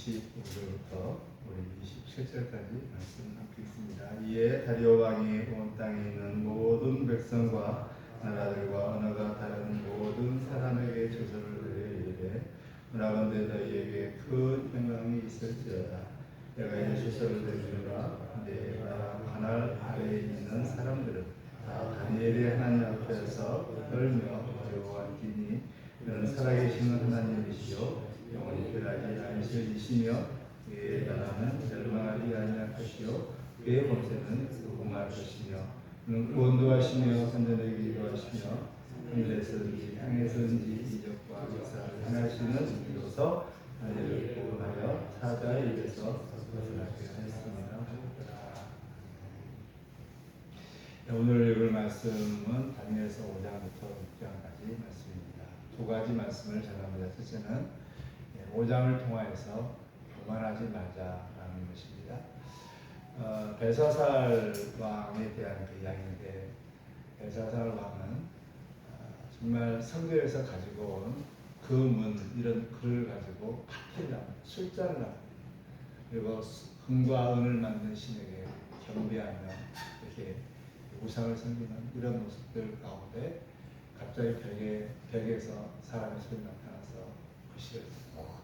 25절부터 우리 27절까지 말씀 읽겠습니다. 이에 다리오 왕이 온 땅에 있는 모든 백성과 나라들과 언어가 다른 모든 사람에게 조서를 이르되 원하건대 너희에게 큰 평강이 있을지어다. 내가 이 조서를 내주노라. 내 나라 관할 아래에 있는 사람들은 다 다니엘의 하나님 앞에서 떨며 두려워하리니 그는 살아계시는 하나님이시요 영원히 변하지 않으시며 그의 나라는 멸망하지 아니할 것이요 그의 권세는 무궁할 것이며 그는 구원도하시며 선전에게 기도하시며 하늘에서든지 땅에서든지 이적과 역사를 행하시는 이로서 하늘을 구원하여 사자의 입에서 벗어나게 하였습니다. 오늘 읽을 말씀은 다니엘서 5장부터 6장까지 말씀입니다. 두 가지 말씀을 전합니다. 첫째는 5장을 통하여서 교만하지 말자라는 것입니다. 벨사살 왕에 대한 그 이야기인데, 벨사살 왕은 정말 성전에서 가지고 온 금은 이런 글을 가지고 파티를 합니다. 술잔을 합니다. 그리고 금과 은을 만든 신에게 경배하며 이렇게 우상을 섬기는 이런 모습들 가운데 갑자기 벽에서 사람의 손이 나타나서 글씨를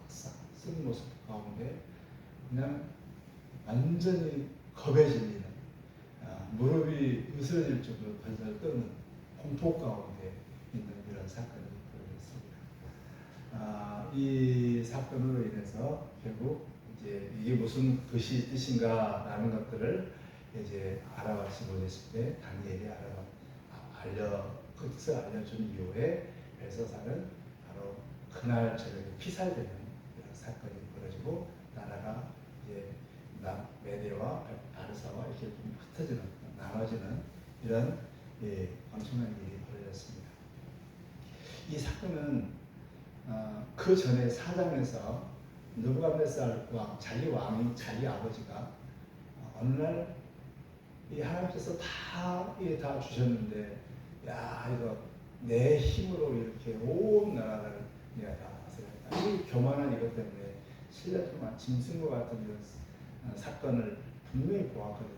싹 쓴 모습 가운데 그냥 완전히 겁해지는 무릎이 으스러질 정도로 벌벌 떠는 공포 가운데 있는 이런 사건이 벌어졌습니다. 이 사건으로 인해서 결국 이제 이게 무슨 뜻인가라는 것들을 이제 알아봤지 못했을 때 다니엘이 그 뜻을 알려준 이후에 벨사살은 바로 그날 저녁에 피살되는 이런 사건이 벌어지고 나라가 이제 메대와 바르사와 이렇게 좀 흩어지는 나눠지는 이런 엄청난 일이 벌어졌습니다. 이 사건은 그 전에 4장에서 느부갓네살 왕, 자기 아버지가 어느 날 이 하나님께서 다 주셨는데, 야, 이거 내 힘으로 이렇게 온 나라를 내가 다 다스렸다. 이 교만한 이것 때문에 7년 동안 짐승과 같은 이런 사건을 분명히 보았거든요.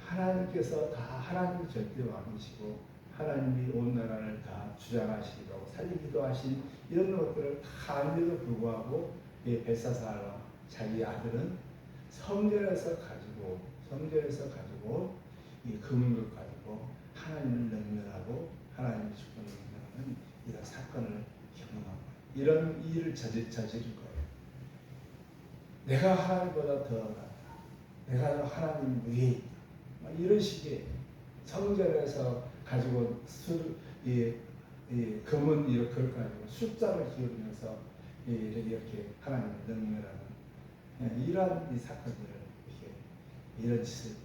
하나님께서 다 하나님이 절대 왕이시고 하나님이 온 나라를 다 주장하시기도 살리기도 하신 이런 것들을 다 알면서 불구하고 이 벨사살과 자기 아들은 성전에서 가지고 이 금을 가지고 하나님을 능멸하고 하나님의 주권을 능멸하는 이런 사건을 경험하고 이런 일을 저지른 거예요. 내가 하나님보다 더 낫다. 내가 하나님 위에 있다. 이런 식의 성전에서 가지고 금은 이걸 가지고 숫자를 기울이면서 이렇게 하나님을 능멸하는 이러한 이 사건들을 이런 짓을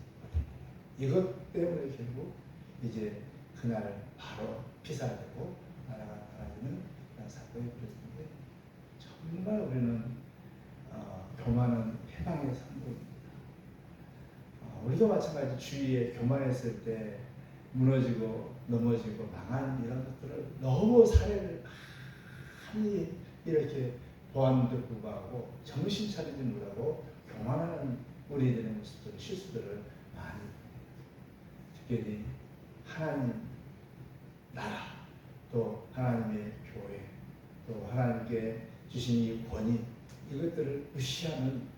이것 때문에 결국 이제 그날 바로 피살되고 나라가 사라지는 그런 사건이 벌어졌는데, 정말 우리는 교만은 해방의 선봉입니다. 우리도 마찬가지 주위에 교만했을 때 무너지고 넘어지고 망한 이런 것들을 너무 사례를 많이 이렇게 보았는데도 불구하고 정신 차리지 못하고 교만하는 우리들의 모습들, 실수들을 많이, 특별히 하나님 나라, 또 하나님의 교회, 또 하나님께 주신 이 권위, 이것들을 무시하는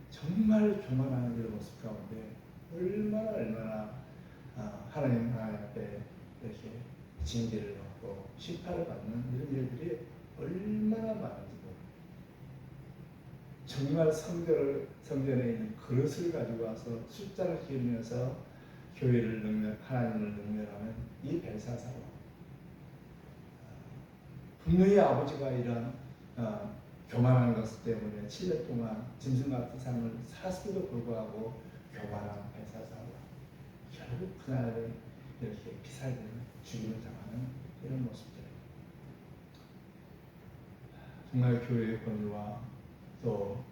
정말 교만한 이런 모습 가운데 얼마나 하나님 앞에 이렇게 징계를 받고 심판을 받는 이런 일들이 얼마나 많은지, 정말 성전에 있는 그릇을 가지고 와서 숫자를 기울이면서 교회를 하나님을 능멸하는 이 벨사살, 분명히 아버지가 이런 교만한 것 때문에 7년 동안 짐승 같은 삶을 살았음에도 불구하고 교만한 벨사살, 결국 그날에 이렇게 피살되는, 죽임을 당하는 이런 모습들. 정말 교회의 권위와 또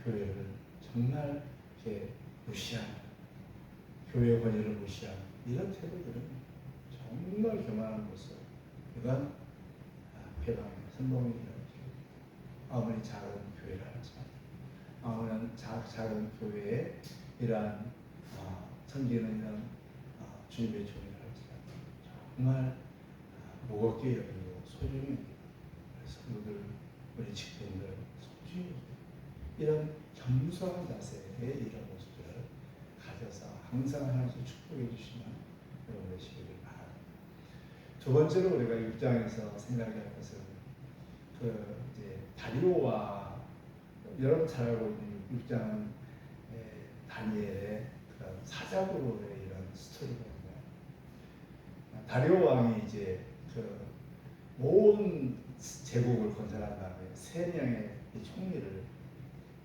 교회를 정말 이렇게 무시하는, 교회의 권위를 무시하는 이런 태도들은 정말 교만한 모습. 이건 폐방의 선봉이라고. 아무리 작은 교회를 하지만 아무리 작은 교회에 이러한 섬기는 이런 주님의 종이라 할지라도 정말 무겁게 여기고 소중히 여기고 성도들 우리 직분들 소중히 여기고 이런 겸손한 자세의 이런 모습들을 가져서 항상 하나님께서 축복해 주시는 여러분 되시기를 바랍니다. 두 번째로 우리가 6장에서 생각할 것은 이제 다리오와 여러분 잘 알고 있는 6장은 다니엘의 그런 사자구로의 이런 스토리거든요. 다리오 왕이 이제 온 제국을 건설한 다음에 3명의 총리를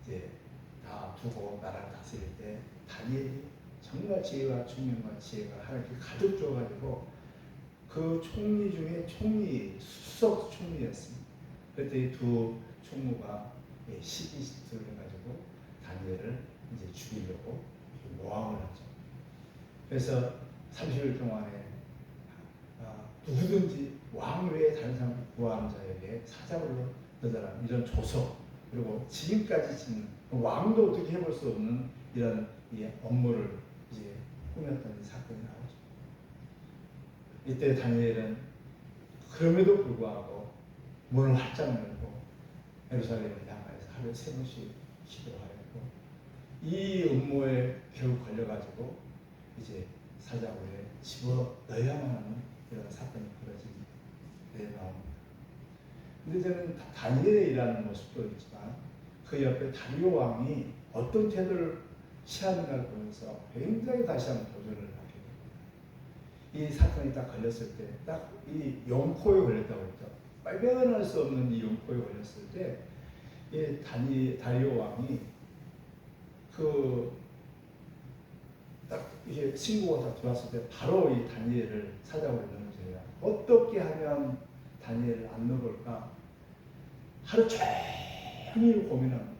이제 다 두고 나라를 다스릴 때 다니엘이 정말 지혜와 총명과 지혜가 하나님께 가득 줘가지고 그 총리 중에 수석 총리였습니다. 그때 이 두 총무가 시기를 해가지고 다니엘을 이제 죽이려고 모함을 하죠. 그래서 30일 동안에 누구든지 왕 외에 다른 사람 구하는 자에게 사자로 너더라 이런 조서 그리고 지금까지 짓는 왕도 어떻게 해볼 수 없는 이런 업무를 이제 꾸몄던 사건이 나오죠. 이때 다니엘은 그럼에도 불구하고 문을 활짝 열고 예루살렘을 향하여서 하루에 3번씩 기도하였고 이 음모에 결국 걸려가지고 이제 사자굴에 집어 넣어야만 하는 이런 사건이 벌어진 나옵니다. 근데 저는 다니엘의 일하는 모습도 있지만 그 옆에 다리오 왕이 어떤 태도를 취하는가를 보면서 굉장히 다시 한번 도전을 하게 됩니다. 이 사건이 딱 걸렸을 때 딱 이 용포에 걸렸다고 했죠. 발견할 수 없는 이 용포에 걸렸을 때 이 다리오 왕이 딱 이게 신고가 딱 들어왔을 때 바로 이 다니엘을 사자굴에 넣어줘야 어떻게 하면 다니엘을 안 넣어볼까 하루 종일 고민합니다.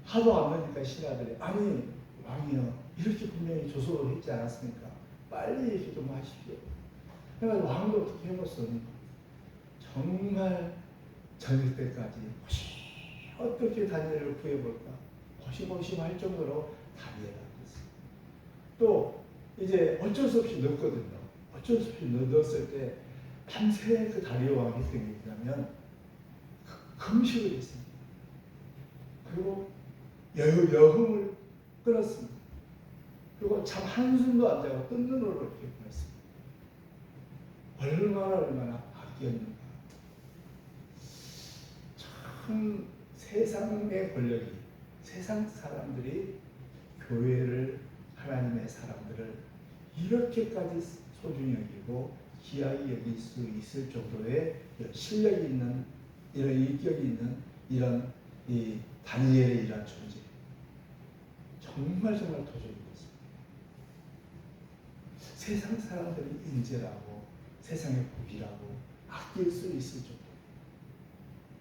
하도 안 넣으니까 신하들이 아니 왕이요 이렇게 분명히 조소를 했지 않았습니까? 빨리 이렇게 좀 하십시오. 그러니까 왕도 어떻게 해볼 수 없는 거예요. 정말 저녁 때까지 어떻게 다니엘을 구해볼까 고심할 정도로 다니엘을 했어요. 또 이제 어쩔 수 없이 넣었거든요. 어쩔 수 없이 넣었을 때 밤새 그 다리오 왕이 했던 게 뭐냐면 금식을 했습니다. 그리고 여흥을 끊었습니다. 그리고 참 한숨도 안 자고 뜬 눈으로 이렇게 보냈습니다. 얼마나 아끼었는가. 참 세상의 권력이 세상 사람들이 교회를 하나님의 사람들을 이렇게까지 소중히 여기고 귀하게 여길 수 있을 정도의 실력이 있는 이런 인격이 있는 이런 이 다니엘의 이러한 존재 정말 도전이 됐습니다. 세상 사람들이 인재라고 세상의 복이라고 아낄 수 있을 정도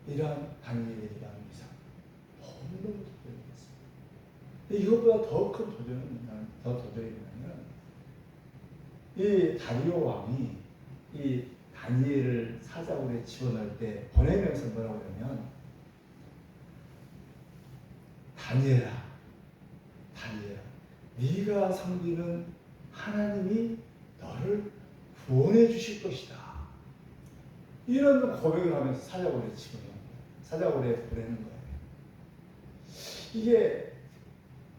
이러한 다니엘의 이러한 위상 너무너무 도전이 됐습니다. 이것보다 더 큰 도전이 뭐냐면 이 다리오 왕이 이 다니엘을 사자굴에 집어넣을 때 보내면서 뭐라고 하냐면 다니엘아 네가 섬기는 하나님이 너를 구원해 주실 것이다. 이런 고백을 하면서 사자굴에 집어넣는 거예요. 사자굴에 보내는 거예요. 이게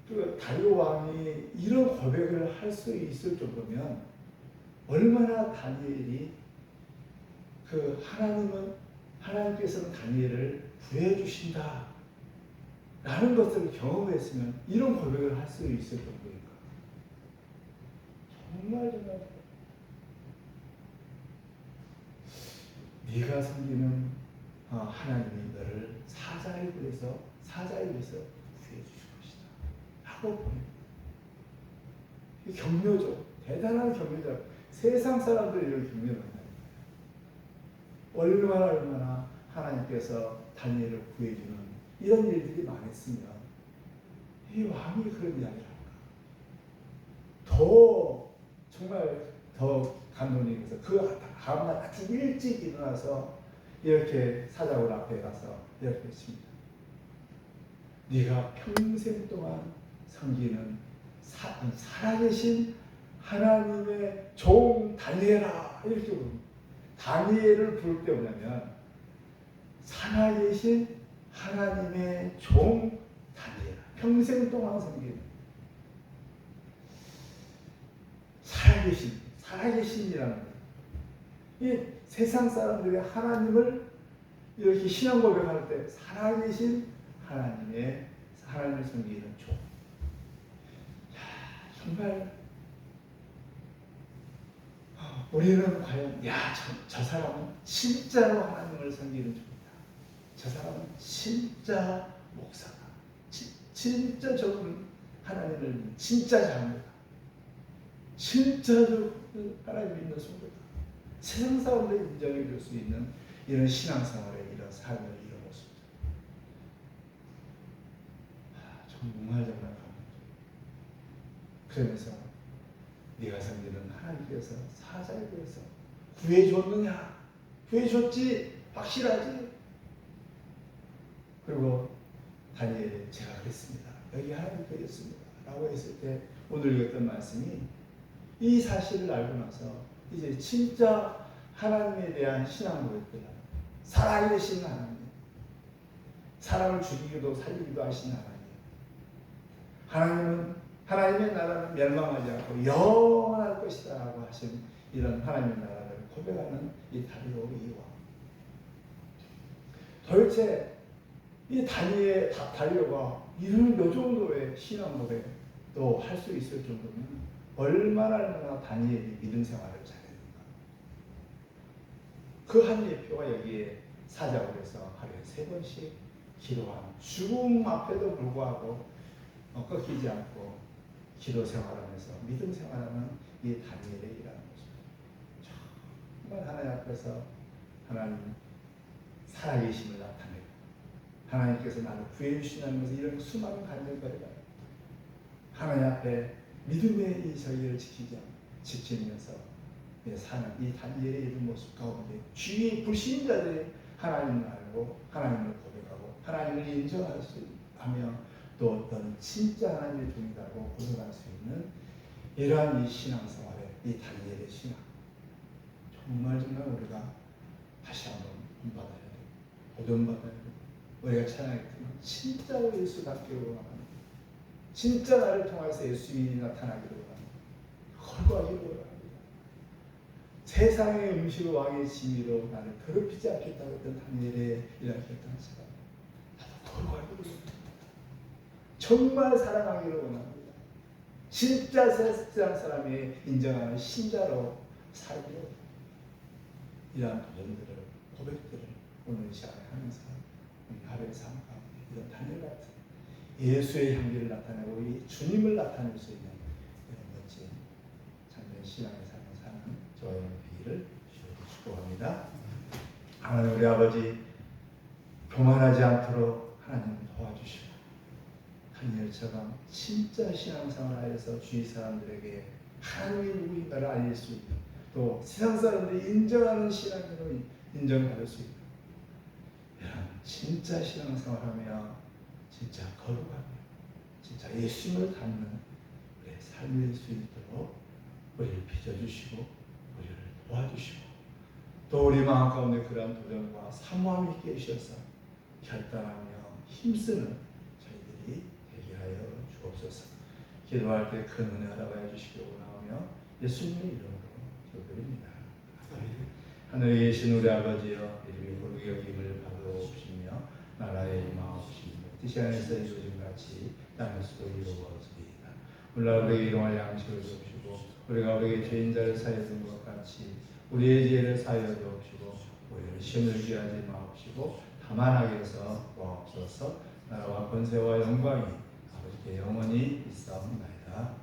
그 다리오 왕이 이런 고백을 할 수 있을 정도면 얼마나 다니엘이 하나님께서는 다니엘을 구해 주신다 라는 것을 경험했으면 이런 고백을 할 수 있을 정도일까. 정말 네가 섬기는 하나님이 너를 사자의 위해서 구해 주실 것이다 하고 보냅니다. 격려죠. 대단한 격려죠. 세상 사람들이 이런 격려를 한다는 거예요. 얼마나 하나님께서 다니엘을 구해주는 이런 일들이 많았으면 이 왕이 그런 이야기를 할까. 정말 더 감동이 있어서 그 다음날 아침 일찍 일어나서 이렇게 사자굴 앞에 가서 이렇게 했습니다. 네가 평생 동안 섬기는 살아계신 하나님의 종 다니엘아, 이렇게 부릅니다. 다니엘을 부를 때 뭐냐면 살아계신 하나님의 종 다니엘아, 평생 동안 섬기는 살아계신이라는 거예요. 이 세상 사람들이 하나님을 이렇게 신앙 고백할 때 살아계신 하나님을 섬기는 종. 정말 우리는 과연 저 사람은 진짜로 하나님을 섬기는 종이다. 저 사람은 진짜 목사다. 진짜 저분 하나님을 진짜 잘합니다. 진짜 저 하나님 믿는 성도다. 세상 사람들이 인정해 줄 수 있는 이런 신앙생활의 이런 삶을 이런 모습. 정말 감사합니다. 그러면서 네가 섬기는 하나님께서 사자에 대해서 구해줬느냐? 구해줬지, 확실하지. 그리고 다니엘이 제가 그랬습니다. 여기 하나님 그랬습니다. 라고 했을 때 오늘 읽었던 말씀이 이 사실을 알고 나서 이제 진짜 하나님에 대한 신앙 고백들, 살아계신 하나님, 사람을 죽이기도 살리기도 하신 하나님, 하나님의 나라는 멸망하지 않고 영원할 것이다 라고 하신 이런 하나님의 나라를 고백하는 이 다리오 이 왕. 도대체 이 다리오가 이런 요 정도의 신앙 고백도 할 수 있을 정도면 얼마나 다니엘이 믿음 생활을 잘했는가. 그 한 예표가 여기에 사자굴에서 하루에 3번씩 기도하는, 죽음 앞에도 불구하고 꺾이지 않고 기도 생활하면서 믿음 생활하는 이 다니엘의 일하는 모습. 정말 하나님 앞에서 하나님 살아계심을 나타내고 하나님께서 나를 구해 주시면서 이런 수많은 간절거리가 하나님 앞에 믿음의 이 저희를 지키면서 사는 이 다니엘의 이런 모습 가운데 주위의 불신자들이 하나님을 알고 하나님을 고백하고 하나님을 인정할 수 하며 또 어떤 진짜 하나님의 종이라고 고백할 수 있는 이러한 이 신앙생활의 이 다니엘의 신앙, 정말 우리가 다시 한번 본받아야 되고 보존받아야 되고 우리가 찬양했지만 진짜로 예수답게 원합니다. 진짜 나를 통해서 예수님이 나타나기를 원합니다. 걸어가기를 원합니다. 세상의 음식 왕의 진리로 나를 더럽히지 않겠다고 했던 다니엘의 이런 결단처럼 나도 걸어가기를 원합니다. 정말 사랑하기를 원합니다. 진짜 세상 사람이 인정하는 신자로 살기로 이러한 도전들을, 고백들을 오늘 이 시간에 하면서 하루의 삶 가운데 이런 다니엘 같은 예수의 향기를 나타내고 이 주님을 나타낼 수 있는 이런 멋진 참된 신앙의 삶을 사는 저와 여러분 되기를 축복합니다. 하나님 우리 아버지 교만하지 않도록 하나님 도와주시고 다니엘처럼 진짜 신앙생활 하여서 주위 사람들에게 하나님이 누구인가를 알릴 수 있는, 또 세상 사람들이 인정하는 신앙으로 인정받을 수 있는 이런 진짜 신앙생활하며 진짜 거룩하며 진짜 예수님을 닮는 우리의 삶이 될 수 있도록 우리를 빚어주시고 우리를 도와주시고 또 우리 마음 가운데 그러한 도전과 사모함이 있게 해주셔서 결단하며 힘쓰는 저희들이 되게 하여 주옵소서. 기도할 때 큰 은혜 알아봐 주시기 원하오며 예수님의 이름으로 기도드립니다. 하늘에 계신 우리 아버지여, 이름이 거룩히 여김을 받아옵시며 나라의 임하옵시며 뜻이 하늘에서 이루어진 같이 땅에서도 이루어지리이다. 오늘 우리에게 일용할 양식을 주옵시고 우리가 우리에게 죄인 자를 사하여 준 것 같이 우리의 죄를 사하여 주옵시고 우리를 시험을 주하지 마옵시고 다만 악에서 구하옵소서. 나라와 권세와 영광이 아버지께 영원히 있사옵나이다.